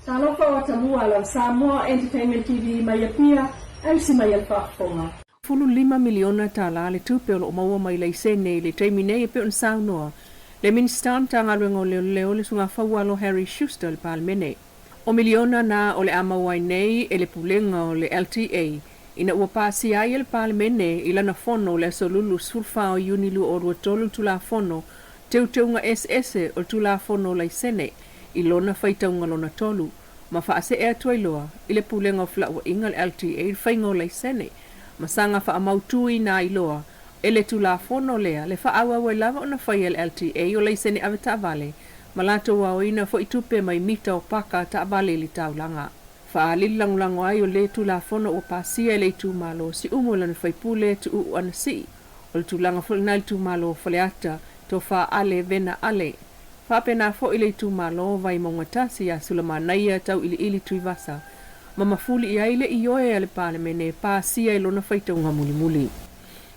Talofa o Tamua la Samoa Entertainment TV mai pia ai si mai alfafonga. 5 miliona tala le tupe o maua mai le sene le taimine pe on saunoa. Le minister tanga luengo leo le sunga fawalo Harry Schuster le palmene. O miliona na o le amawai nei e le pulenga o le LTA. Ina ua pasi ai le palmene ila na fono le solulu sulfa o unilu o ruatolu tula fono teuteunga SS o tula fono le sene. Ilona faitaunga lona tolu. Ma faase e atuailoa ile pulenga o flaua inga le LTA faingo le sene. Masanga fa amautui na iloa ele tula fono lea le fa awa we lava ona fai el LTA o le sene aveta vale malato wa oina fo itupe mai mita o paka ta vale li taulanga fa lilang lango ai o le tula fono o pasia le tu malo si umola na fai pule tu u anasi o tu langa fo na tu malo faleata to fa ale vena ale fa pena fo ile tu malo vai mongatasi ya sulamanaya tau ili tu vasa mama fuli ia ile ioe ale palemene pa sia ilona faitaunga muli.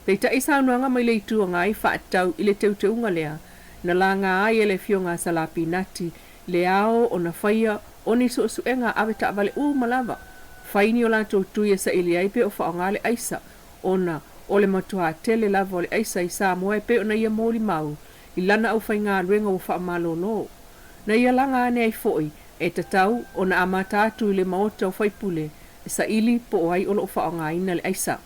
Peita isa nuanga mai le itu ngai fa tau ile teuteunga lea na langa ai ele fionga salapinati le ao ona faia oni so suenga aveta vale malava faini ola tu ia sa ile ai pe o fa ngale aisa ona ole matua tele la vole aisa isa moe pe ona ia moli mau ilana au fainga renga o fa malolo na ia langa ne ai foi e tatau o na amata atu le maota o faipule sa ili po ai o lo whaonga ina le aisa.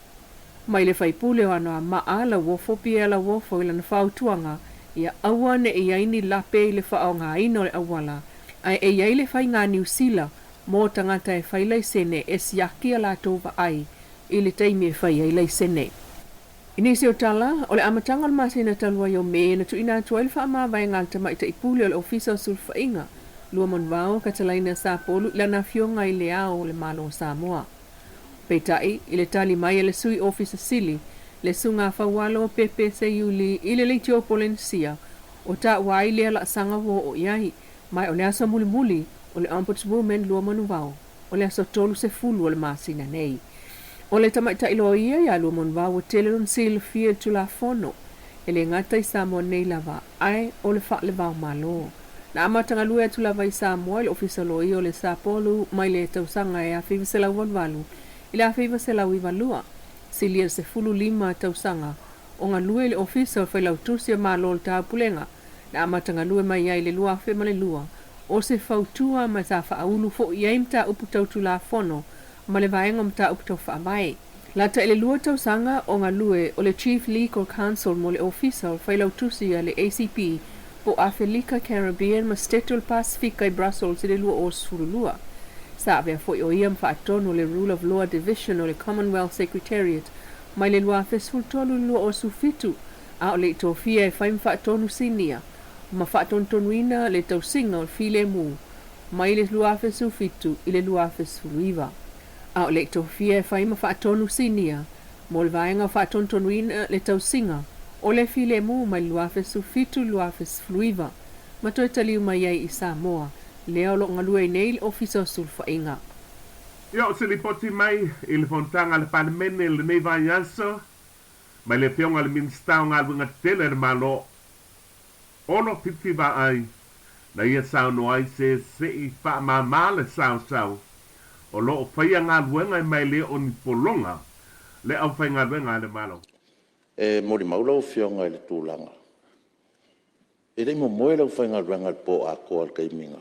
Mai le faipule o ana maa la wofo pia la wofo ila na whautuanga ia awa ne e aini lape le whaonga ina le awala ai e ai le whai ngā niusila mō tangata e whai lai sene e siakia la tova ai ili teimi e whai ai lai sene. Inisi o tala, o le amatanga masina talua yo me na tu ina tuail wha ama vai ngalta mai ta ipule o le ofisa o sulfa inga lua monvao katalaina sa polu lana fionga i le ao le malo Samoa. Peitai, ile tali mai le sui ofisa sili, le sunga fawalo pepe se yuli ile le tio polensia, o ta wai le la sanga wo o iai, mai o le asa muli o le ombudswoman lua monvao, o le asa tolu se fulu o le masina nei. O le tamaita ilo ia ya lua monvao o telelon sil fia tula fono, ele ngata i Samoa nei lava, ai o le fa le vau malo. Na amatanga lua atu lava i Samoa le ofisa loi o le sapolu mai le tausanga e a whiwa se lau wanwalu. Ile a whiwa se lau i walua. Silia se fulu lima tausanga. O ngā lua le ofisa o whailau tusia maa lol tā pulenga. Na amatanga lua mai ai le lua whe male lua. O se fautua mai sa whaaulu fo i aim ta uputau tu la fono. Ma le vaenga mta uputau whaamai. Lata ele lua tausanga o ngā lue o le Chief Legal Counsel mo le ofisa o whailau tusia le ACP po Africa Caribbean ma Stetul Pacifica i Brussels i le lua o surulua. Sa avea foi o iam whaatono le Rule of Law Division o le Commonwealth Secretariat mai le lua fesfultolu lua o sufitu a o le tofia e whaim whaatonu sinia ma whaatonuina le tausinga o file mu mai le lua fesufitu i le lua fesfuluiva. A o le tofia e whaim whaatonu sinia mo le vaenga whaatonuina le tausinga o le file mu mai luafe sufitu luafe fluiva. Ma toi taliu mai ai i Samoa. Leo lo ngalua i nei le ofisa o sulfa inga. Ia o se li poti mai i le fontanga le palemene le nei vai anso. Mai le pionga le minister o ngalunga tele le malo. Ono pipi va ai. Na ia sao no ai se i pa ma le sao. O lo o whaia ngaluenga mai le o ni polonga. Le au whai ngaluenga le malo. E mori maula o fionga i le tūlanga. E rei mo moe lau whainga ranga po a koa al keiminga.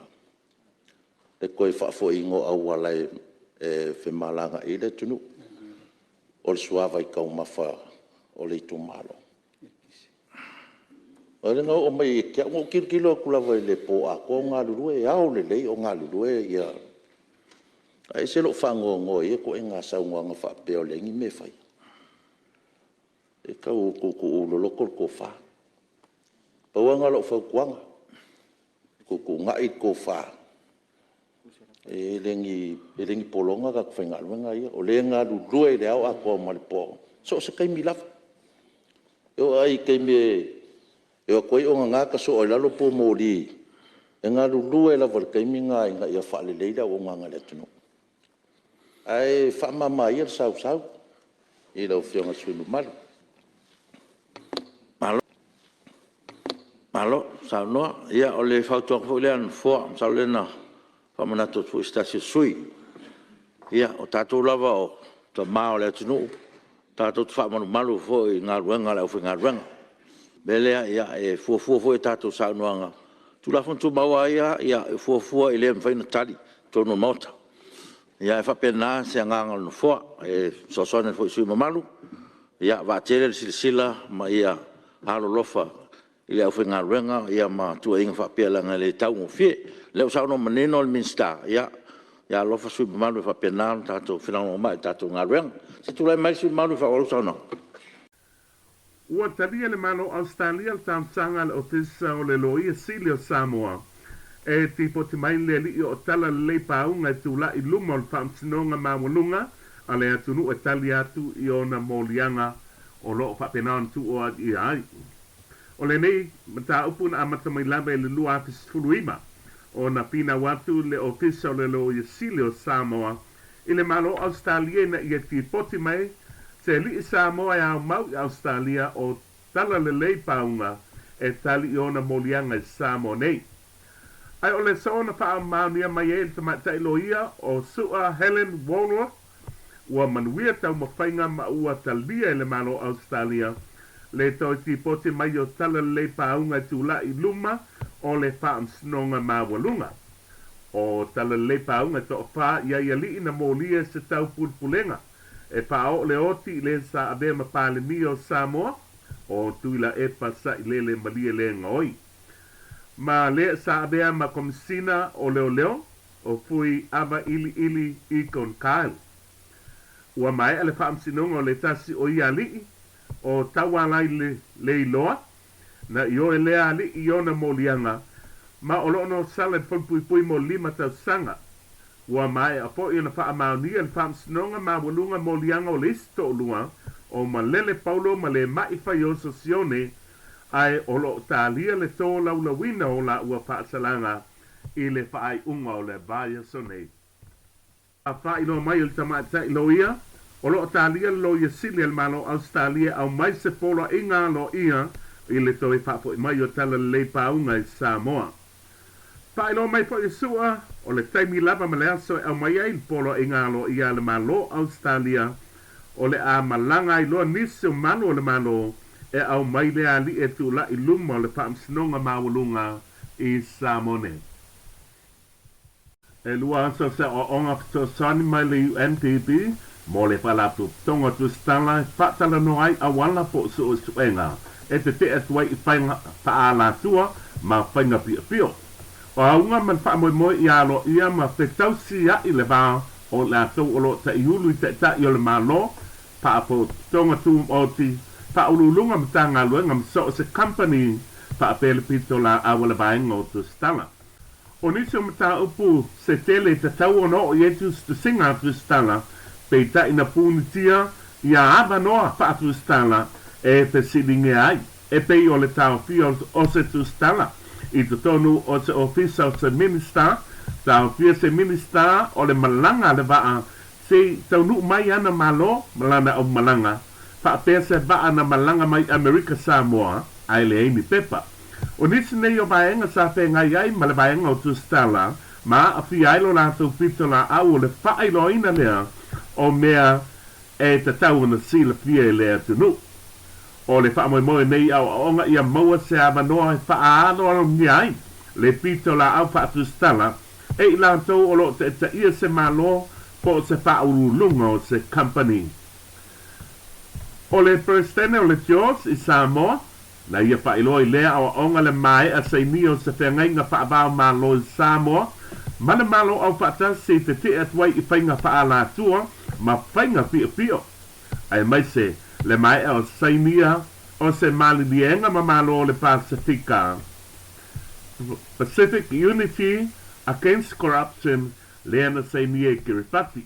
Le koe whaafo ingo au alai e whemalanga i le tunu. O le suava i kau mawha o le itu malo. O le ngau o mai e kia ngo kirkilo kulawa i le po a koa ngā lurue e au le lei o ngā lurue ia. Ai se lo whango ngo e ko e ngā saunga ngā whaapeo le ngi me whai. E kau ko uloloko ko fa. Pawanga lo fa kuanga. Ko ngai ko fa. E lengi polonga ka whainga luenga ia. O lenga lue le au ako malipo. So se kai milaf. Eo ai kai me eo koi o ngā ka so o lalo po mori. E ngā lue la wal kai minga inga ia fa le leila o ngā le tunu. Ai fa mama ia sau. I lau fionga sunu malu. Malo, sao no, ia o le fautua fo le an fo, sao le na Whamana to tu istasio sui. Ia, o tātou lava o ta mao le atunu. Tātou tu whamanu malu fo i ngā ruanga le au whi ngā ruanga. Belea ia e fuafua fo e tātou saunuanga. Tu lafon tu maua ia e fuafua i lea mwhaina tali, tono mota. Ia e whapena se nganga no fua, e sosone fo i sui mamalu. Ia vātere le silasila ma ia halo lofa i lea au whi ngā ruanga, ia ma tua inga whapea langa le tau ngofie. Leo sauno maneno le minsta, ia lofa sui mamalu e whapena tātou whinanga o mai tātou ngā ruanga. Se tu lai mai sui mamalu e whaolu sauno. Ua talia le malo Australia le tamtanga le ofisa o le loia sili o Samoa. E tipo te mai le li o tala le leipaunga e tula i luma o le whamsinonga mawalunga a le atunu e tali atu i ona molianga o loo whapenaon tu o i ai. O le nei, mata upuna amata mai labe le lua afis fuluima o na pina watu le ofisa o le loia sili o Samoa i le malo Australia na i e tipoti mai se li Samoa au mau i Australia o tala le leipaunga e tali i ona molianga i Samoa nei. Ai o le sona wha maunia mai e te matai loia o sua Helen Walworth ua manuia tau mawhainga ma ua talia i le malo Australia le toi tipoti mai o tala le leipaunga i tula i luma o le wha amsinonga mawalunga. O tala le leipaunga to wha ia li ina molia se tau pulpulenga. E pao le oti le sa abe ma pale mi o Samoa o tuila e pasa i le malia le ngoi. Ma le sa abe ma komisina o leo o fui ava ili i kon kael. Ua mai ale whaamsinonga o le tasi o ia li o tawalai le Leilua na io e lea li i ona molianga ma o loono salad pui mo 5 tau sanga. Ua mai a po i na wha amaunia le whaamsinonga ma walunga molianga o le isto o lua o malele paulo ma le mai whai o sosione ai o lo talia le tō laulawina o la ua whaasalanga i le whaai unga o le vaya sonei. A whai lo mai o le tamatai lo ia o lo talia lo ia sili al malo Australia au mai se pola inga lo ia i le toi whaapo i mai o tala le paunga i Samoa. Whai lo mai fo i sua o le taimi lava ma le aso au mai ai polo i ngalo i ale malo Australia o le a malanga i loa nisi o malo le malo e au mai le ali e tu la i luma o le whaamsinonga mawalunga i Samone. E lua aso se o onga fito sani mai le UNDP mo le whalapu tonga tu stala whatala no ai awala po su o suenga e te atuai i whainga paala tua ma whainga pia pio. O aunga man whaamoe i alo ia ma whetausi a i le vā o la tau o lo ta iulu i te i o le malo pa po tonga tu o ti pa ululunga mtanga luenga mso se company pa apele pito la awala vaenga o tu stala. O niso mta upu se tele te tau ono o yetus tu singa tu stala pe ta ina punitia ia ava noa pa tu stala e pe silinge ai e pe o le tau fio o se tu stala. I te tonu o se ofisa o se minister, tau fia se minister o le malanga le vaa, se tau nu mai ana malo, malana o malanga, pa pia se vaa na malanga mai Amerika Samoa, ai le eini pepa. O nisi nei o vaenga sa fe ngai ai ma le vaenga o tu stala, ma a fi ailo la tau pito la au le faa ilo ina lea, o mea e te tau na sila fia lea tunu. O le wha moe nei au onga ia maua se a manoa e wha aano alo ni ai. Le pito la au wha tu stala. E i la tau o lo te ia se malo po se wha urulunga o se company. O le presidente o le George i Samoa. Na ia wha ilo i lea o onga le mai a se ni o se whengai nga wha abao malo i Samoa. Mana malo au wha ta se te atuai i whainga wha ala tua. Ma whainga pio pio. Ai mai se. Le mai o sainia o se malilienga ma malo le Pasifika. Pacific Unity Against Corruption le ana sainia e kiripati.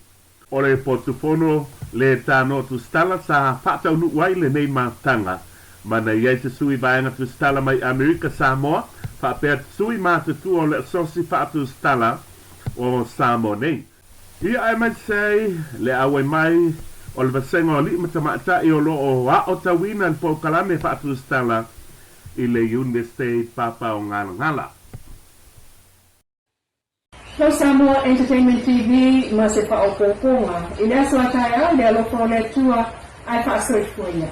O le portufono le tano tu stala sa whatau nu waile nei matanga. Mana iei te sui vaenga tu stala mai Amerika Samoa. Whapea te sui mata tu o le asosi whatu stala o Samoa nei. Ia ai mai sei le awe mai o le vasenga o li matamata i o lo o wa o tawina al po kalame whatu stala i le University Papa o Ngala Ngala. Lo Samoa Entertainment TV ma se pa o poponga. Ile aso ataya le alo pro le tua ai fa soi fuia.